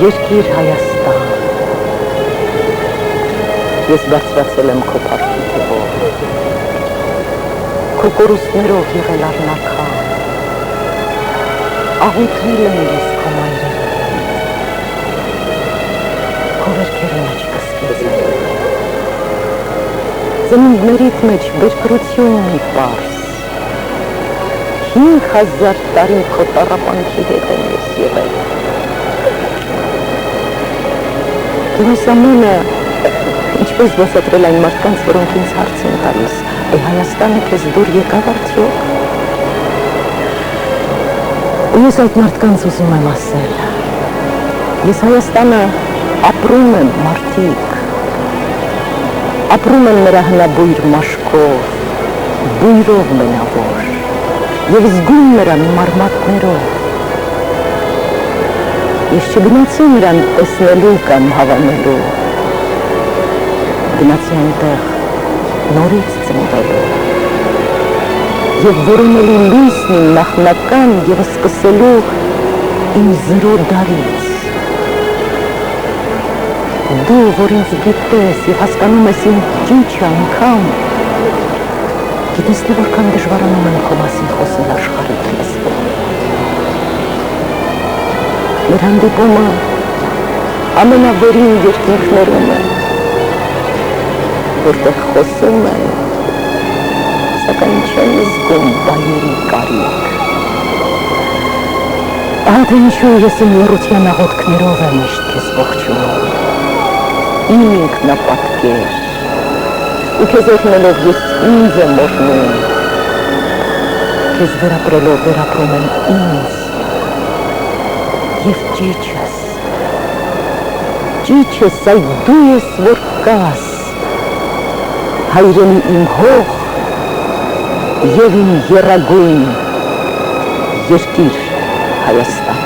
Երկիր Հայաստան, ես բարձրացել եմ քո փառքի թևով, քո կորուստներով եղել առնական, աղոթրել եմ ես քո մայրերի հետ, քո վերքերի մեջ կսկիծել, ծնունդներիդ մեջ բերկրություն մի պարս, 5000 տարի քո տառապանքի հետ եմ ես եղել, և այս ամենը, ինչպես ոսատրել այն մարդկանց, որոնք ինձ հարց են տալիս, Հայաստանը քեզ դուր եկավ արդյոք։ Ու ես այդ մարդկանց ուզում եմ ասել, ես Հայաստանը ապրում եմ մարդիկ, ապրում եմ նրա հնաբույր մաշկով, բույրով մենավոր, և զգում նրան մարմատներով։ Ես չգնացի նրան տեսնելու կամ հավանելու, գնացի այնտեղ նորից ծնվելու և որոնելու լույսն իմ նախնական և սկսելու իմ զրո դարից։ Դու, որ ինձ գիտես և հասկանում ես իմ ճիչը անգամ, գիտես թե որքան դժվարանում եմ քո մասին խոսել աշխարհի լեզվով։ Մեր հանդիպումը ամենավերին երկինքներում է, որտեղ խոսում են, սակայն չեն զգում բայերի կարիք։ Ահա թե ինչու ես իմ լռության աղոթքներով եմ միշտ քեզ ողջունում, իմ ինքնապատկեր, ու քեզ օրհնելով ես ինձ եմ օրհնում, քեզ վերապրելով վերապրում եմ ինձ և ճիչս այդ դու ես, որ կաս, հայրենի իմ հող և իմ եռագույն երկիր Հայաստան։